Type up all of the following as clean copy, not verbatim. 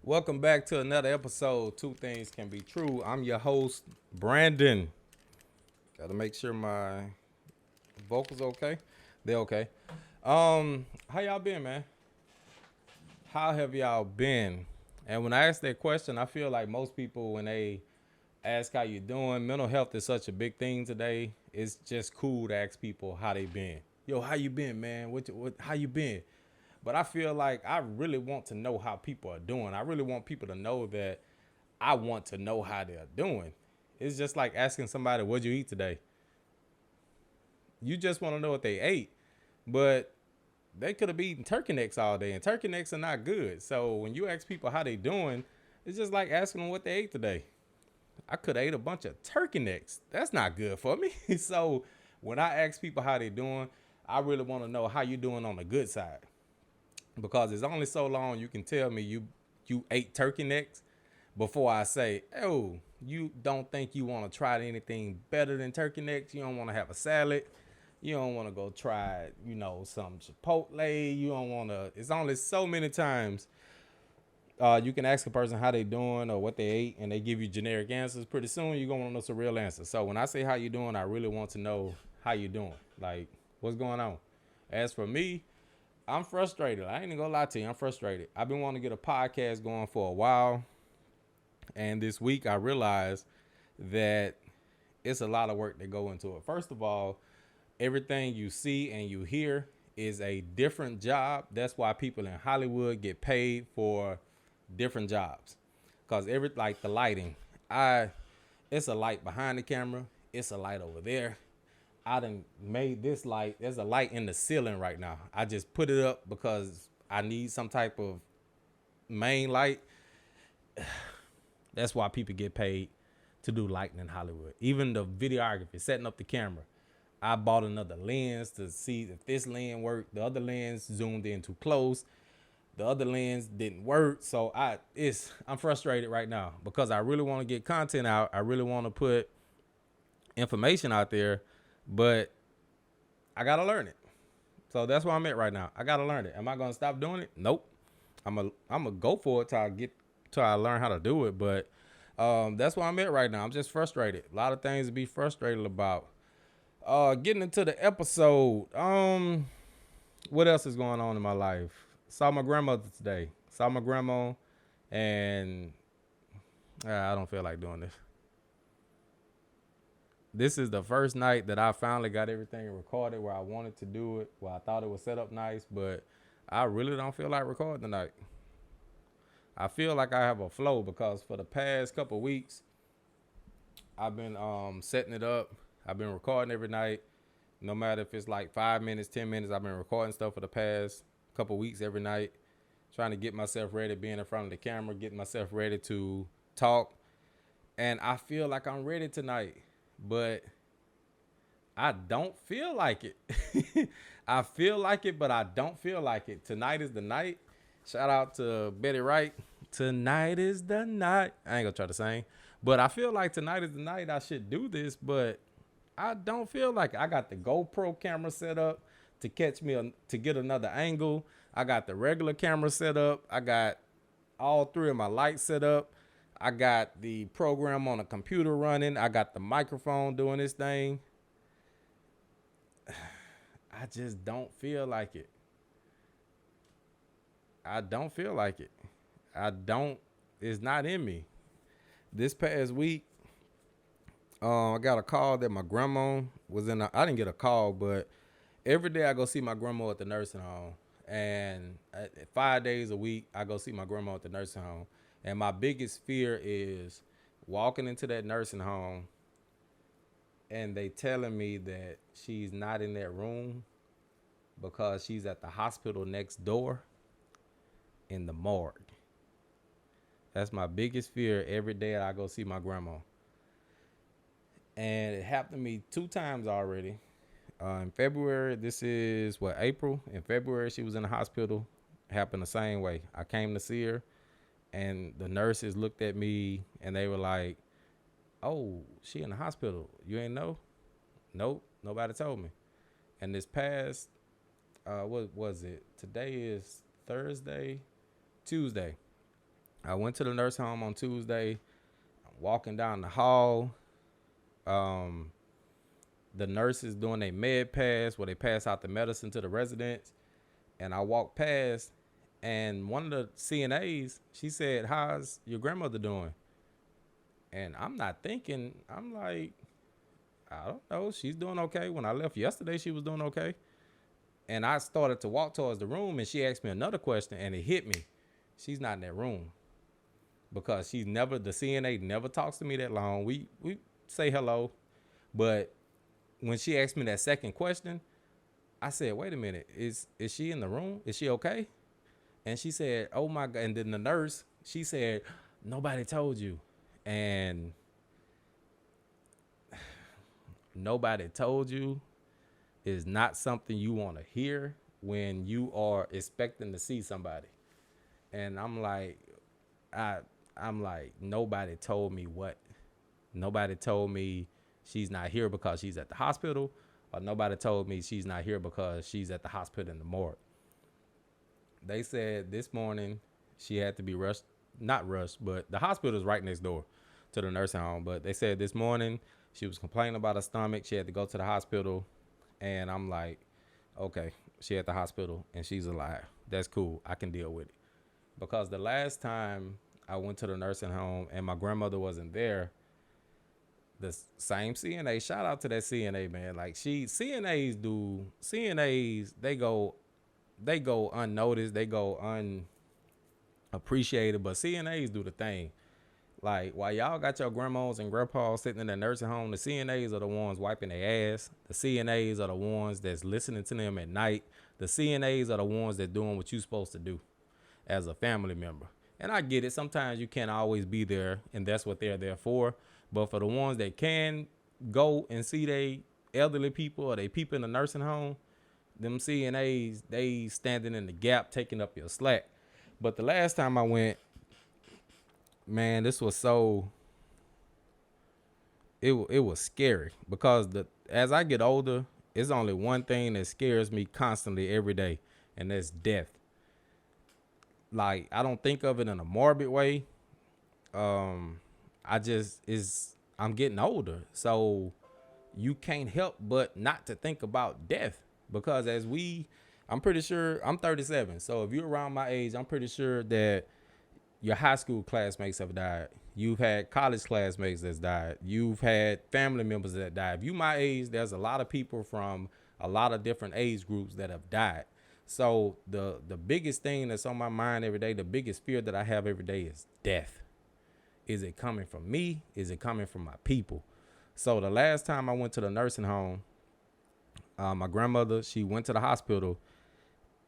Welcome back to another episode. Two things can be true. I'm your host, Brandon. Got to make sure my vocals okay. They're okay. How y'all been, man? How have y'all been? And when I ask that question, I feel like most people, when they ask how you doing, mental health is such a big thing today. It's just cool to ask people how they been. Yo, how you been, man? How you been? But I feel like I really want to know how people are doing. I really want people to know that I want to know how they're doing. It's just like asking somebody, what'd you eat today? You just want to know what they ate. But they could have eaten turkey necks all day, and turkey necks are not good. So when you ask people how they doing, it's just like asking them what they ate today. I could have ate a bunch of turkey necks. That's not good for me. So when I ask people how they doing, I really want to know how you doing on the good side. Because it's only so long you can tell me you ate turkey necks before I say, oh, you don't think you want to try anything better than turkey necks? You don't want to have a salad? You don't want to go try, some Chipotle? You don't want to. It's only so many times you can ask a person how they doing or what they ate, and they give you generic answers. Pretty soon you're gonna want to know some real answers. So when I say how you doing, I really want to know how you doing. Like, what's going on? As for me, I'm frustrated. I ain't even gonna lie to you. I'm frustrated. I've been wanting to get a podcast going for a while. And this week I realized that it's a lot of work that go into it. First of all, everything you see and you hear is a different job. That's why people in Hollywood get paid for different jobs. Cause like the lighting, it's a light behind the camera. It's a light over there. I done made this light. There's a light in the ceiling right now. I just put it up because I need some type of main light. That's why people get paid to do lighting in Hollywood. Even the videography, setting up the camera. I bought another lens to see if this lens worked. The other lens zoomed in too close. The other lens didn't work. So I'm frustrated right now because I really want to get content out. I really want to put information out there, but I gotta learn it. So that's where I'm at right now. I gotta learn it. Am I gonna stop doing it? Nope. I'm a go for it till I learn how to do it. But that's where I'm at right now. I'm just frustrated. A lot of things to be frustrated about. Getting into the episode. What else is going on in my life? Saw my grandmother today. Saw my grandma, and I don't feel like doing this. This is the first night that I finally got everything recorded where I wanted to do it, where I thought it was set up nice, but I really don't feel like recording tonight. I feel like I have a flow because for the past couple of weeks, I've been setting it up. I've been recording every night, no matter if it's like 5 minutes, 10 minutes. I've been recording stuff for the past couple of weeks every night, trying to get myself ready, being in front of the camera, getting myself ready to talk. And I feel like I'm ready tonight, but I don't feel like it. I feel like it, but I don't feel like it. Tonight is the night. Shout out to Betty Wright. Tonight is the night. I ain't gonna try to sing, but I feel like tonight is the night I should do this, but I don't feel like it. I got the GoPro camera set up to catch me to get another angle. I got the regular camera set up. I got all three of my lights set up. I got the program on a computer running. I got the microphone doing this thing. I just don't feel like it. I don't feel like it. I don't. It's not in me. This past week, I got a call that my grandma was in. I didn't get a call, but every day I go see my grandma at the nursing home, and 5 days a week I go see my grandma at the nursing home. And my biggest fear is walking into that nursing home and they telling me that she's not in that room because she's at the hospital next door in the morgue. That's my biggest fear every day I go see my grandma. And it happened to me 2 times already. In February, this is April. In February, she was in the hospital. Happened the same way. I came to see her, and the nurses looked at me and they were like, "Oh, she in the hospital. You ain't know?" Nope, nobody told me. And this past, what was it? Today is Thursday, Tuesday. I went to the nursing home on Tuesday. I'm walking down the hall. Um, the nurses doing a med pass where they pass out the medicine to the residents. And I walked past, and one of the CNAs, she said, "How's your grandmother doing?" And I'm not thinking, I'm like, I don't know. She's doing okay. When I left yesterday, she was doing okay. And I started to walk towards the room, and she asked me another question, and it hit me. She's not in that room because the CNA never talks to me that long. We say hello, but when she asked me that second question, I said, "Wait a minute, is she in the room? Is she okay?" And she said, "Oh my God!" And then the nurse, she said, "Nobody told you," and nobody told you is not something you want to hear when you are expecting to see somebody. And I, I'm like, nobody told me what. Nobody told me she's not here because she's at the hospital, or nobody told me she's not here because she's at the hospital in the morgue. They said this morning she had to be rushed, not rushed, but the hospital is right next door to the nursing home. But they said this morning she was complaining about her stomach. She had to go to the hospital. And I'm like, okay, she at the hospital and she's alive. That's cool. I can deal with it. Because the last time I went to the nursing home and my grandmother wasn't there, the same CNA, shout out to that CNA, man. Like CNAs, they go unnoticed, they go unappreciated, but CNAs do the thing. Like, while y'all got your grandmas and grandpas sitting in the nursing home, the CNAs are the ones wiping their ass. The CNAs are the ones that's listening to them at night. The CNAs are the ones that doing what you're supposed to do as a family member. And I get it. Sometimes you can't always be there, and that's what they're there for. But for the ones that can go and see they elderly people or they people in the nursing home, them CNAs, they standing in the gap, taking up your slack. But the last time I went, man, this was so it was scary because as I get older, it's only one thing that scares me constantly every day, and that's death. Like, I don't think of it in a morbid way. Um, I just is I'm getting older, so you can't help but not to think about death because I'm pretty sure I'm 37. So if you're around my age, I'm pretty sure that your high school classmates have died. You've had college classmates that's died. You've had family members that died. If you my age, there's a lot of people from a lot of different age groups that have died. So the biggest thing that's on my mind every day, the biggest fear that I have every day is death. Is it coming from me? Is it coming from my people? So the last time I went to the nursing home, my grandmother, she went to the hospital,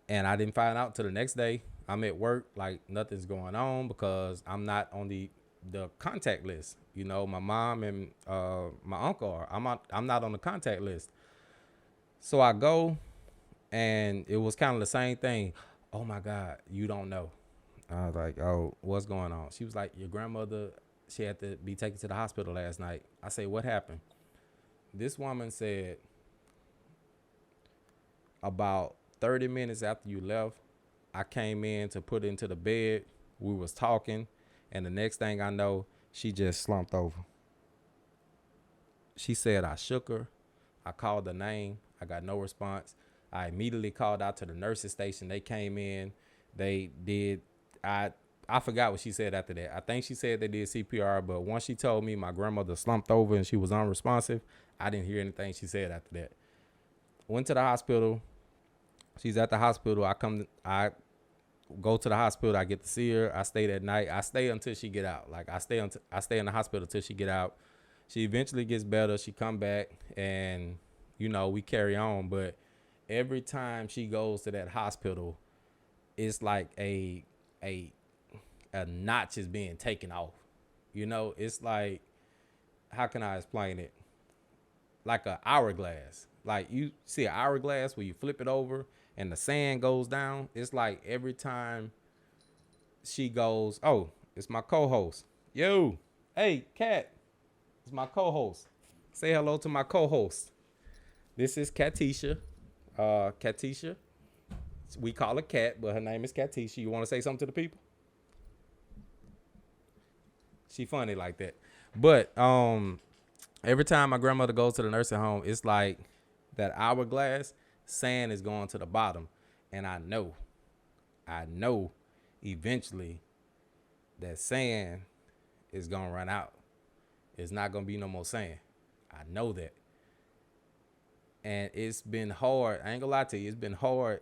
and I didn't find out till the next day. I'm at work like nothing's going on because I'm not on the contact list. You know, my mom and my uncle are. I'm not on the contact list. So I go, and it was kind of the same thing. Oh my God, you don't know. I was like, oh, what's going on? She was like, your grandmother, she had to be taken to the hospital last night. I say, what happened? This woman said about 30 minutes after you left, I came in to put into the bed. We was talking, and the next thing I know, she just slumped over. She said I shook her. I called her name. I got no response. I immediately called out to the nurses station. They came in. They did. I forgot what she said after that. I think she said they did CPR, but once she told me my grandmother slumped over and she was unresponsive, I didn't hear anything she said after that. Went to the hospital. She's at the hospital. I go to the hospital. I get to see her. I stay that night. I stay until she get out. Like, I stay in the hospital till she get out. She eventually gets better. She come back, and we carry on. But every time she goes to that hospital, it's like a notch is being taken off. It's like, how can I explain it? Like an hourglass. Like, you see an hourglass where you flip it over and the sand goes down. It's like every time she goes, oh, it's my co-host. Yo, hey, Kat, it's my co-host. Say hello to my co-host. This is Katisha. Katisha. We call her Kat, but her name is Katisha. You want to say something to the people? She funny like that. But every time my grandmother goes to the nursing home, it's like that hourglass sand is going to the bottom. And I know eventually that sand is gonna run out. It's not gonna be no more sand. I know that. And it's been hard. I ain't gonna lie to you, it's been hard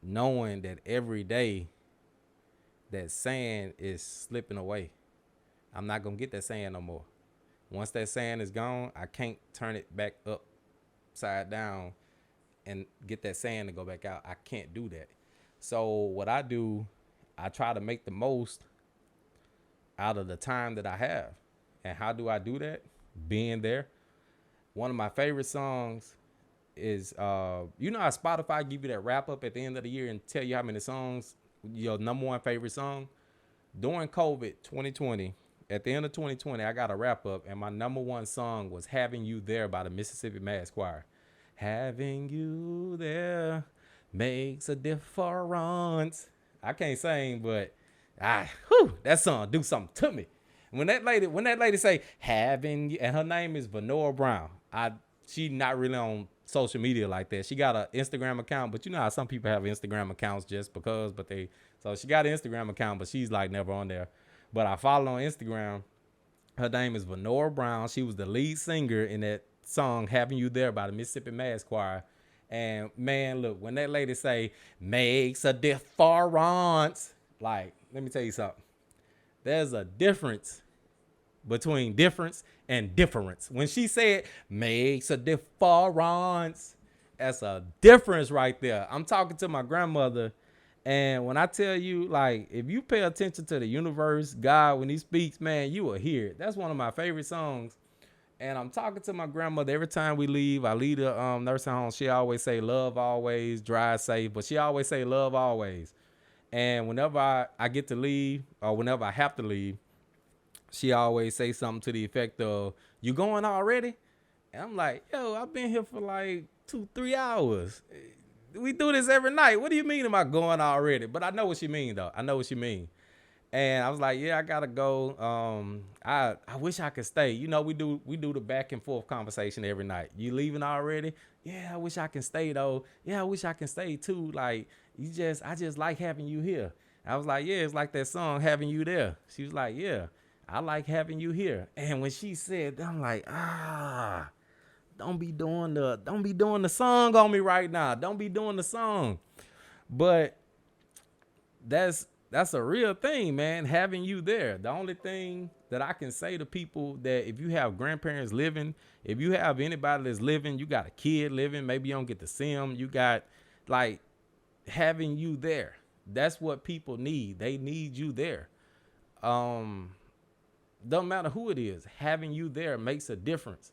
knowing that every day that sand is slipping away. I'm not gonna get that sand no more. Once that sand is gone, I can't turn it back upside down and get that sand to go back out. I can't do that. So what I do, I try to make the most out of the time that I have. And how do I do that? Being there. One of my favorite songs is you know how Spotify give you that wrap up at the end of the year and tell you how many songs, your number one favorite song. During COVID 2020, at the end of 2020, I got a wrap up, and my number one song was Having You There by the Mississippi Mass Choir. Having you there makes a difference. I can't sing, but that song do something to me. When that lady say having you, and her name is Venora Brown. She not really on social media like that. She got an Instagram account, but you know how some people have Instagram accounts just because, so she got an Instagram account, but she's like never on there. But I follow on Instagram. Her name is Venora Brown. She was the lead singer in that song Having You There by the Mississippi Mass Choir. And man, look, when that lady say makes a difference, like, let me tell you something. There's a difference between difference and difference. When she said makes a difference, that's a difference right there. I'm talking to my grandmother, and when I tell you, like, if you pay attention to the universe, God, when he speaks, man, you will hear it. That's one of my favorite songs. And I'm talking to my grandmother every time we leave. I leave the nursing home. She always say love always, drive safe, but she always say love always. And whenever I get to leave, or whenever I have to leave, she always say something to the effect of, you going already? And I'm like, yo, I've been here for like 2-3 hours. We do this every night. What do you mean am I going already? But I know what she mean though. I know what she mean. And I was like, yeah, I gotta go. I wish I could stay. You know, we do the back and forth conversation every night. You leaving already? Yeah, I wish I can stay though. Yeah, I wish I can stay too. Like, I just like having you here. I was like, yeah, it's like that song, Having You There. She was like, yeah, I like having you here. And when she said that, I'm like, don't be doing the song on me right now. Don't be doing the song. But that's a real thing, man. Having you there. The only thing that I can say to people, that if you have grandparents living, if you have anybody that's living, you got a kid living, maybe you don't get to see them. You got, like, having you there. That's what people need. They need you there. Don't matter who it is. Having you there makes a difference.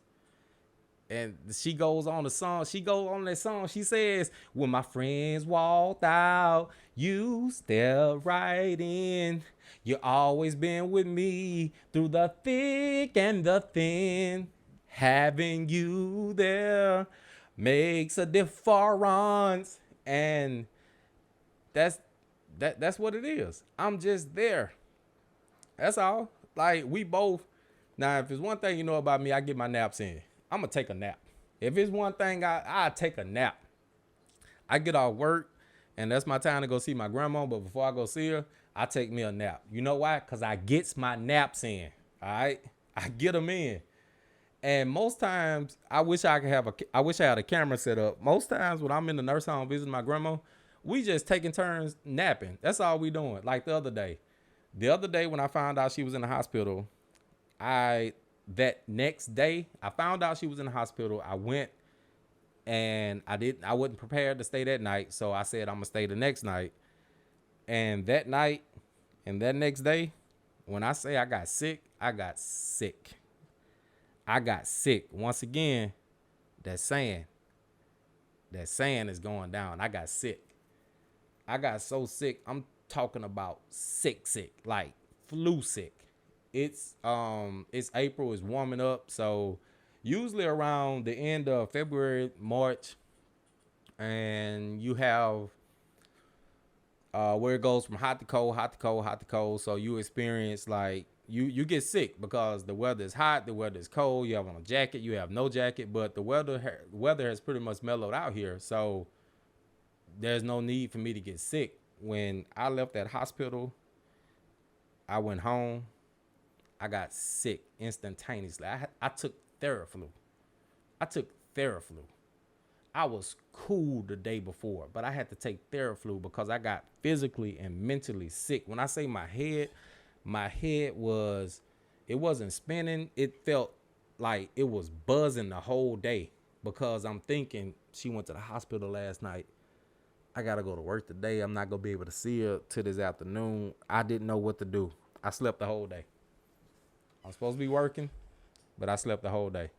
And she goes on that song. She says, when my friends walked out, you stepped right in. You always been with me through the thick and the thin. Having you there makes a difference. And that's what it is. I'm just there. That's all. Like, we both. Now, if it's one thing you know about me, I get my naps in. I'm going to take a nap. If it's one thing, I take a nap. I get off work, and that's my time to go see my grandma. But before I go see her, I take me a nap. You know why? Because I gets my naps in. All right? I get them in. And most times, I wish I had a camera set up. Most times when I'm in the nursing home visiting my grandma, we just taking turns napping. That's all we doing. Like the other day. The other day when I found out she was in the hospital, that next day, I found out she was in the hospital. I went, and I wasn't prepared to stay that night. So I said, I'm going to stay the next night. And that night and that next day, when I say I got sick, I got sick. I got sick. Once again, that sand is going down. I got sick. I got so sick. I'm talking about sick, like flu sick. It's April, it's warming up, so usually around the end of February, March, and you have where it goes from hot to cold, hot to cold, hot to cold. So you experience like you get sick because the weather is hot, the weather is cold. You have on a jacket, you have no jacket, but the weather has pretty much mellowed out here. So there's no need for me to get sick. When I left that hospital, I went home. I got sick instantaneously. I took Theraflu. I was cool the day before, but I had to take Theraflu because I got physically and mentally sick. When I say my head was, it wasn't spinning. It felt like it was buzzing the whole day because I'm thinking she went to the hospital last night. I got to go to work today. I'm not going to be able to see her till this afternoon. I didn't know what to do. I slept the whole day. I'm supposed to be working, but I slept the whole day.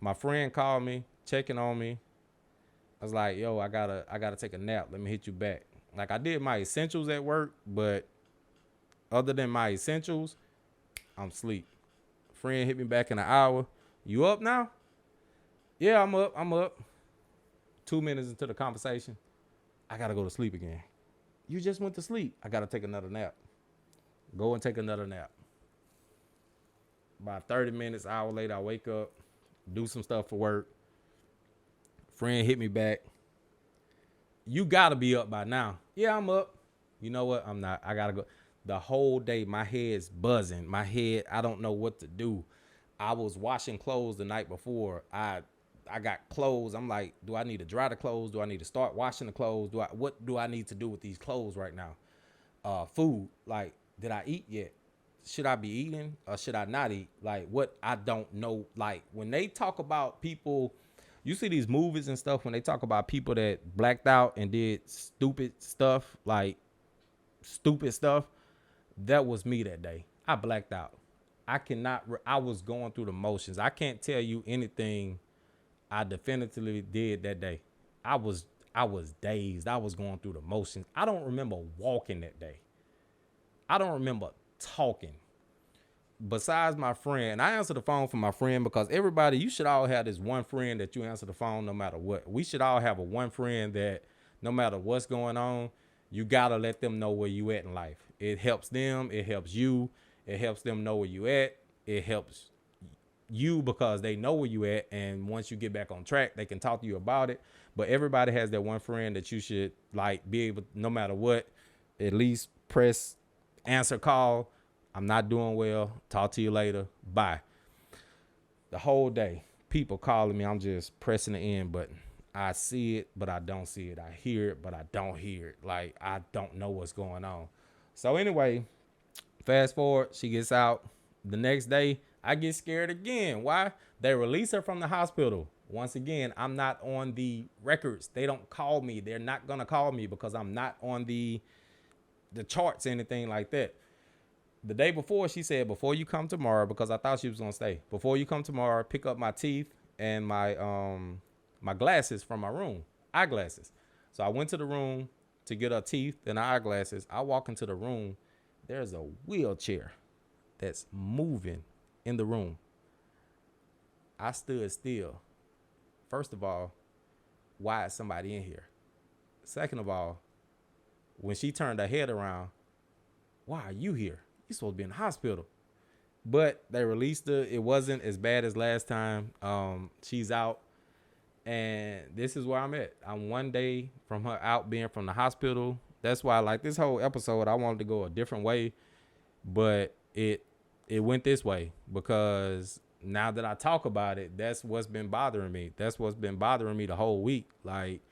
My friend called me, checking on me. I was like, yo, I gotta take a nap. Let me hit you back. Like, I did my essentials at work, but other than my essentials, I'm asleep. Friend hit me back in an hour. You up now? Yeah, I'm up. 2 minutes into the conversation, I gotta go to sleep again. You just went to sleep. I gotta take another nap. Go and take another nap. About 30 minutes, hour later, I wake up, do some stuff for work. Friend hit me back. You gotta be up by now. Yeah, I'm up. You know what? I'm not. I gotta go. The whole day, my head's buzzing. My head, I don't know what to do. I was washing clothes the night before. I got clothes. I'm like, do I need to dry the clothes? Do I need to start washing the clothes? What do I need to do with these clothes right now? Food. Like, did I eat yet? Should I be eating or should I not eat? Like, what? I don't know. Like, when they talk about people, you see these movies and stuff, when they talk about people that blacked out and did stupid stuff, that was me that day. I blacked out. I was going through the motions. I can't tell you anything I definitively did that day. I was dazed. I was going through the motions. I don't remember walking that day. I don't remember talking. Besides my friend, I answer the phone for my friend because everybody, you should all have this one friend that you answer the phone no matter what. We should all have a one friend that no matter what's going on, you gotta let them know where you at in life. It helps them. It helps you. It helps them know where you at. It helps you because they know where you at. And once you get back on track, they can talk to you about it. But everybody has that one friend that you should like be able, no matter what, at least press answer call. I'm not doing well. Talk to you later. Bye. The whole day, people calling me. I'm just pressing the end button. I see it, but I don't see it. I hear it, but I don't hear it. Like, I don't know what's going on. So anyway, fast forward, she gets out. The next day, I get scared again. Why? They release her from the hospital. Once again, I'm not on the records. They don't call me. They're not going to call me because I'm not on the charts or anything like that. The day before, she said, before you come tomorrow, because I thought she was going to stay, before you come tomorrow, pick up my teeth and my glasses from my room, eyeglasses. So I went to the room to get her teeth and her eyeglasses. I walk into the room. There's a wheelchair that's moving in the room. I stood still. First of all, why is somebody in here? Second of all, when she turned her head around, why are you here? You're supposed to be in the hospital. But they released her. It wasn't as bad as last time. She's out. And this is where I'm at. I'm one day from her out being from the hospital. That's why, like, this whole episode, I wanted to go a different way. But it went this way because now that I talk about it, that's what's been bothering me. That's what's been bothering me the whole week. Like,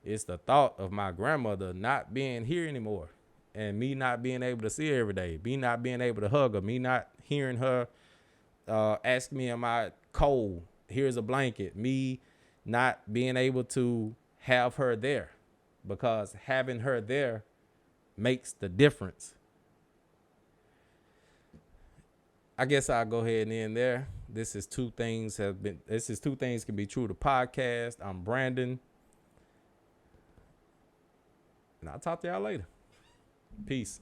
it's the thought of my grandmother not being here anymore. And me not being able to see her every day, me not being able to hug her, me not hearing her ask me, am I cold? Here's a blanket. Me not being able to have her there because having her there makes the difference. I guess I'll go ahead and end there. This is Two Things Can Be True, the podcast. I'm Brandon. And I'll talk to y'all later. Peace.